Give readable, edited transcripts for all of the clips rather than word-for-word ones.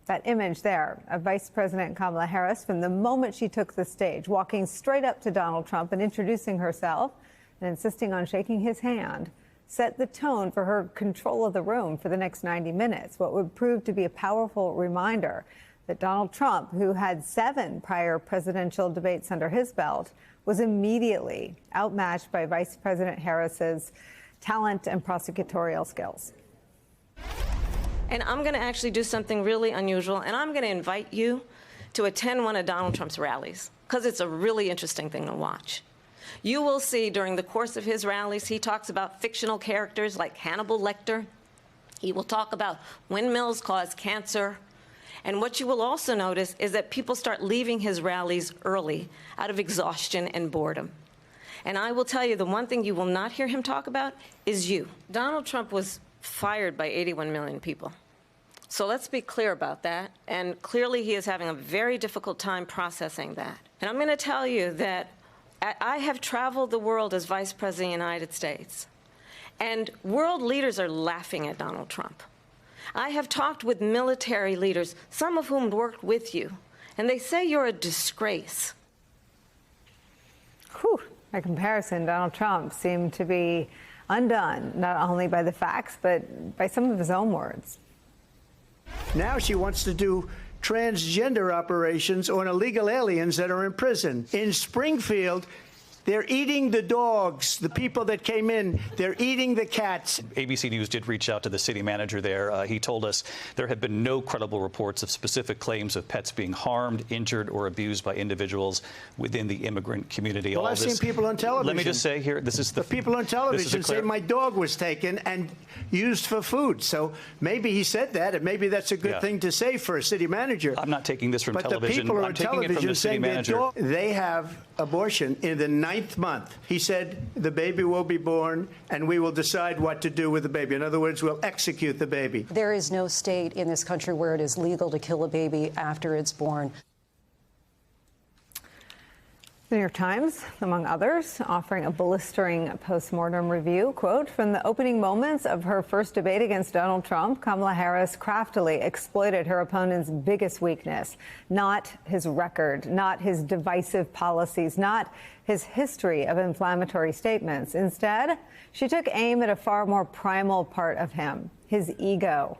That image there of Vice President Kamala Harris from the moment she took the stage, walking straight up to Donald Trump and introducing herself and insisting on shaking his hand, set the tone for her control of the room for the next 90 minutes, what would prove to be a powerful reminder that Donald Trump, who had 7 prior presidential debates under his belt, was immediately outmatched by Vice President Harris's talent and prosecutorial skills. And I'm going to actually do something really unusual, and I'm going to invite you to attend one of Donald Trump's rallies, because it's a really interesting thing to watch. You will see during the course of his rallies, he talks about fictional characters like Hannibal Lecter. He will talk about windmills cause cancer. And what you will also notice is that people start leaving his rallies early out of exhaustion and boredom. And I will tell you, the one thing you will not hear him talk about is you. Donald Trump was fired by 81 million people. So let's be clear about that. And clearly he is having a very difficult time processing that. And I'm going to tell you that I have traveled the world as Vice President of the United States, and world leaders are laughing at Donald Trump. I have talked with military leaders, some of whom worked with you, and they say you're a disgrace. Whew. By comparison, Donald Trump seemed to be undone, not only by the facts, but by some of his own words. Now she wants to do transgender operations on illegal aliens that are in prison. In Springfield, they're eating the dogs, the people that came in. They're eating the cats. ABC News did reach out to the city manager there. He told us there have been no credible reports of specific claims of pets being harmed, injured, or abused by individuals within the immigrant community. Well, I've seen people on television. Let me just say here, this is the people on television say my dog was taken and used for food. So maybe he said that, and maybe that's a good thing to say for a city manager. I'm not taking this from television. But the people I'm on taking it from the city manager. They have abortion in the 9th month. He said the baby will be born and we will decide what to do with the baby. In other words, we'll execute the baby. There is no state in this country where it is legal to kill a baby after it's born. The New York Times, among others, offering a blistering postmortem review. Quote, from the opening moments of her first debate against Donald Trump, Kamala Harris craftily exploited her opponent's biggest weakness, not his record, not his divisive policies, not his history of inflammatory statements. Instead, she took aim at a far more primal part of him, his ego.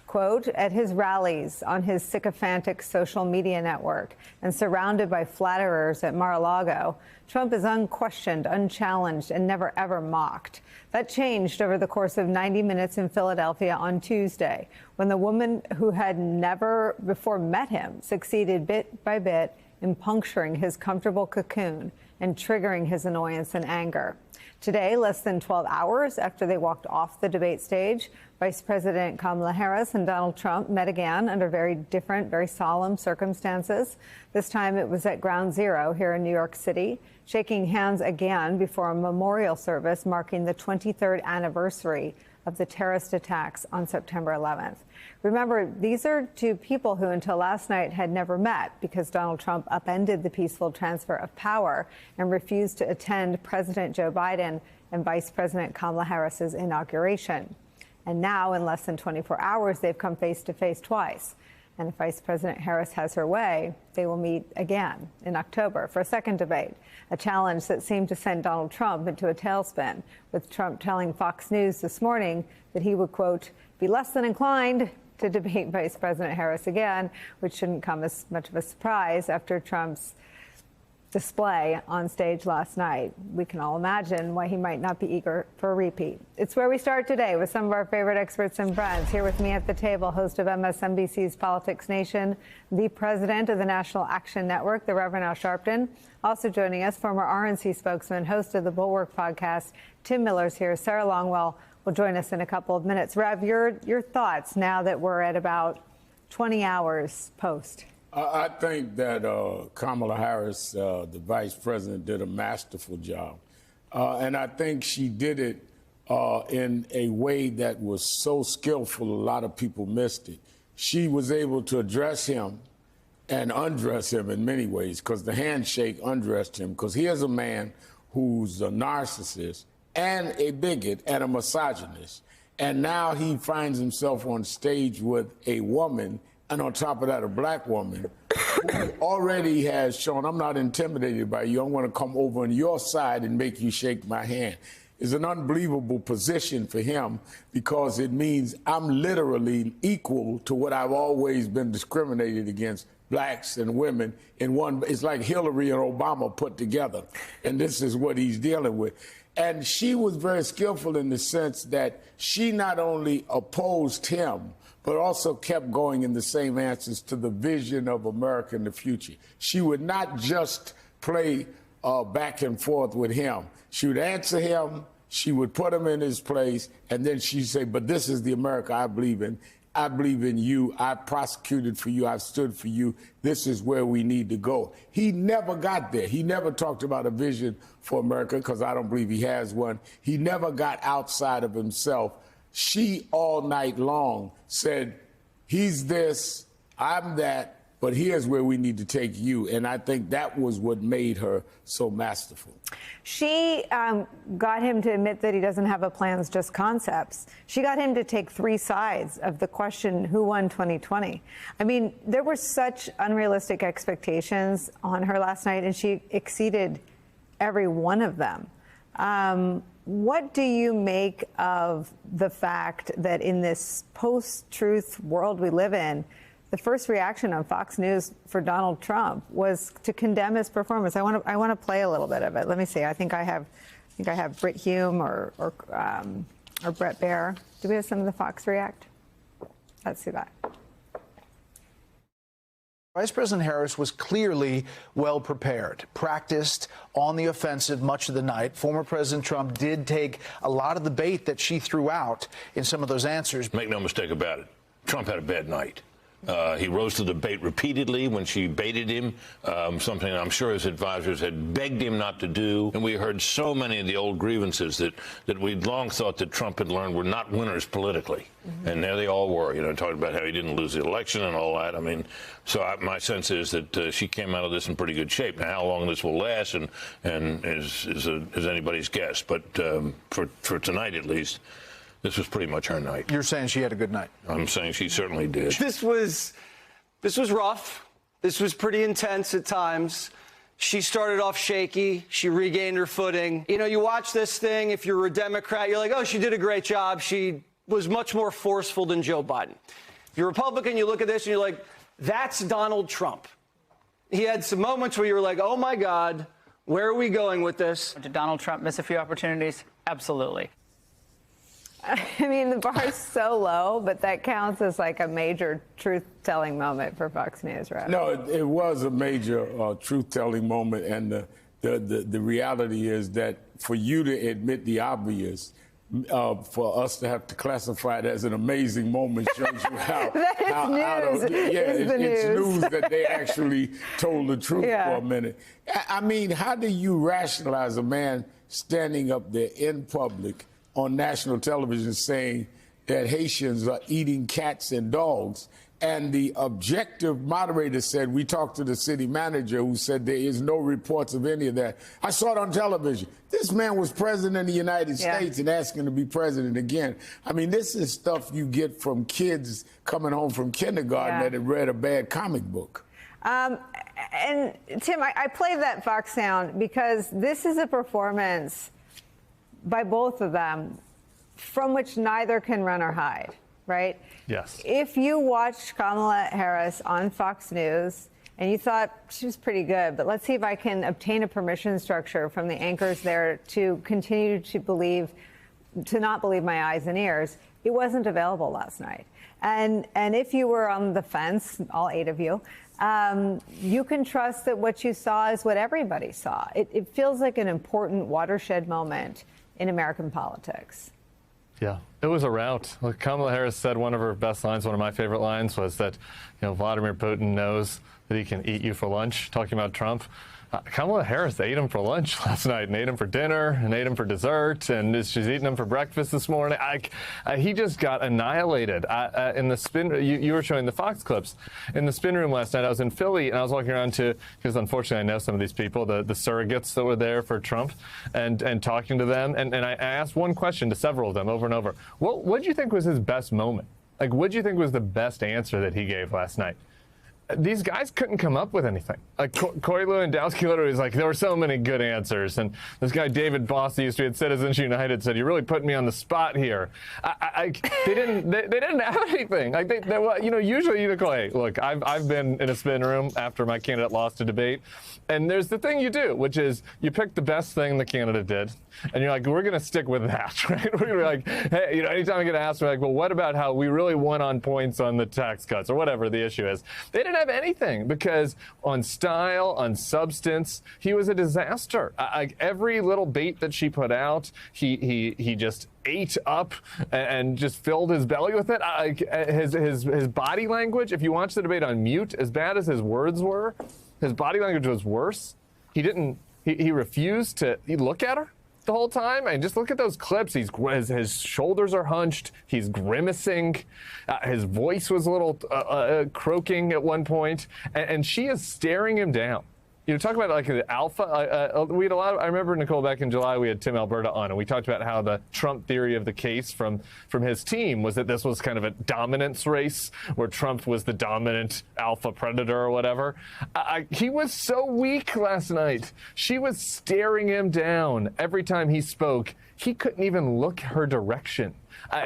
Quote, at his rallies on his sycophantic social media network and surrounded by flatterers at Mar-a-Lago, Trump is unquestioned, unchallenged, and never, ever mocked. That changed over the course of 90 minutes in Philadelphia on Tuesday, when the woman who had never before met him succeeded bit by bit in puncturing his comfortable cocoon and triggering his annoyance and anger. Today, less than 12 hours after they walked off the debate stage, Vice President Kamala Harris and Donald Trump met again under very different, very solemn circumstances. This time it was at Ground Zero here in New York City, shaking hands again before a memorial service marking the 23rd anniversary of the terrorist attacks on September 11th. Remember, these are two people who until last night had never met because Donald Trump upended the peaceful transfer of power and refused to attend President Joe Biden and Vice President Kamala Harris's inauguration. And now, in less than 24 hours, they've come face to face twice. And if Vice President Harris has her way, they will meet again in October for a second debate, a challenge that seemed to send Donald Trump into a tailspin, with Trump telling Fox News this morning that he would, quote, be less than inclined to debate Vice President Harris again, which shouldn't come as much of a surprise after Trump's display on stage last night. We can all imagine why he might not be eager for a repeat. It's where we start today with some of our favorite experts and friends. Here with me at the table, host of MSNBC's Politics Nation, the president of the National Action Network, the Reverend Al Sharpton. Also joining us, former RNC spokesman, host of the Bulwark podcast, Tim Miller's here. Sarah Longwell will join us in a couple of minutes. Rev, your thoughts now that we're at about 20 hours post. I think that Kamala Harris, the vice president, did a masterful job. And I think she did it in a way that was so skillful, a lot of people missed it. She was able to address him and undress him in many ways, because the handshake undressed him, because he is a man who's a narcissist and a bigot and a misogynist. And now he finds himself on stage with a woman and on top of that, a black woman who already has shown, I'm not intimidated by you. I'm going to come over on your side and make you shake my hand. Is an unbelievable position for him because it means I'm literally equal to what I've always been discriminated against, blacks and women in one. It's like Hillary and Obama put together, and this is what he's dealing with. And she was very skillful in the sense that she not only opposed him, but also kept going in the same answers to the vision of America in the future. She would not just play back and forth with him. She would answer him, she would put him in his place, and then she'd say, but this is the America I believe in. I believe in you. I prosecuted for you. I've stood for you. This is where we need to go. He never got there. He never talked about a vision for America because I don't believe he has one. He never got outside of himself. She all night long said, he's this, I'm that, but here's where we need to take you. And I think that was what made her so masterful. She got him to admit that he doesn't have a plans, just concepts. She got him to take three sides of the question, who won 2020? I mean, there were such unrealistic expectations on her last night, and she exceeded every one of them. What do you make of the fact that in this post-truth world we live in, the first reaction on Fox News for Donald Trump was to condemn his performance? I want to play a little bit of it. Let me see. I think I have Brit Hume or Bret Baier. Do we have some of the Fox React? Let's see that. Vice President Harris was clearly well prepared, practiced on the offensive much of the night. Former President Trump did take a lot of the bait that she threw out in some of those answers. Make no mistake about it. Trump had a bad night. He rose to the bait repeatedly when she baited him, something I'm sure his advisors had begged him not to do. And we heard so many of the old grievances that we'd long thought that Trump had learned were not winners politically. Mm-hmm. And there they all were, talking about how he didn't lose the election and all that. I mean, so my sense is that she came out of this in pretty good shape. Now, how long this will last and is anybody's guess. But for tonight, at least, this was pretty much her night. You're saying she had a good night? I'm saying she certainly did. This was rough. This was pretty intense at times. She started off shaky. She regained her footing. You watch this thing, if you're a Democrat, you're like, oh, she did a great job. She was much more forceful than Joe Biden. If you're a Republican, you look at this and you're like, that's Donald Trump. He had some moments where you were like, oh, my God, where are we going with this? Did Donald Trump miss a few opportunities? Absolutely. I mean, the bar is so low, but that counts as like a major truth-telling moment for Fox News, right? No, it was a major truth-telling moment, and the reality is that for you to admit the obvious, for us to have to classify it as an amazing moment shows you how it's news that they actually told the truth for a minute. I mean, how do you rationalize a man standing up there in public on national television saying that Haitians are eating cats and dogs? And the objective moderator said, we talked to the city manager who said there is no reports of any of that. I saw it on television. This man was president of the United States and asking to be president again. I mean, this is stuff you get from kids coming home from kindergarten that have read a bad comic book. And Tim, I played that Fox sound because this is a performance by both of them from which neither can run or hide, right? Yes. If you watched Kamala Harris on Fox News and you thought she was pretty good, but let's see if I can obtain a permission structure from the anchors there to continue to not believe my eyes and ears, it wasn't available last night. And if you were on the fence, all 8 of you, you can trust that what you saw is what everybody saw. It feels like an important watershed moment in American politics. Yeah, it was a rout. Look, Kamala Harris said one of her best lines, one of my favorite lines, was that, Vladimir Putin knows that he can eat you for lunch, talking about Trump. Kamala Harris ate him for lunch last night and ate him for dinner and ate him for dessert, and she's eating him for breakfast this morning. He just got annihilated in the spin. You were showing the Fox clips. In the spin room last night, I was in Philly, and I was walking around because unfortunately I know some of these people, the surrogates that were there for Trump, and talking to them. And I asked one question to several of them over and over. What do you think was his best moment Like, what do you think was the best answer that he gave last night? These guys couldn't come up with anything. Like Corey Lewandowski literally was like, there were so many good answers. And this guy David Boss, who used to be at Citizens United, said, "You're really putting me on the spot here." They didn't have anything. Like usually you go, "Hey, look, I've been in a spin room after my candidate lost a debate, and there's the thing you do, which is you pick the best thing the candidate did, and you're like, we're going to stick with that, right? We're going to be like, hey, anytime I get asked, we're like, well, what about how we really won on points on the tax cuts or whatever the issue is? They didn't have anything because on style, on substance, he was a disaster. Every little bait that she put out, he just ate up and just filled his belly with it. His body language, if you watch the debate on mute, as bad as his words were, his body language was worse. He refused to look at her the whole time. And just look at those clips. His shoulders are hunched. He's grimacing. His voice was a little croaking at one point. And she is staring him down. Talk about like the alpha. We had a lot. I remember, Nicole, back in July, we had Tim Alberta on, and we talked about how the Trump theory of the case from his team was that this was kind of a dominance race where Trump was the dominant alpha predator or whatever. He was so weak last night. She was staring him down every time he spoke. He couldn't even look her direction.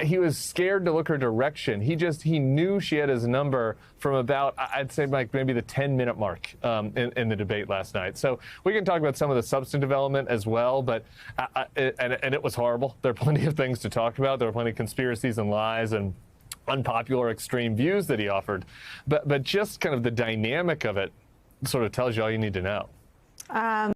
He was scared to look her direction. He knew she had his number from about, I'd say, like maybe the 10-minute mark in the debate last night. So we can talk about some of the substantive element as well, but and it was horrible. There are plenty of things to talk about. There were plenty of conspiracies and lies and unpopular extreme views that he offered. But just kind of the dynamic of it sort of tells you all you need to know.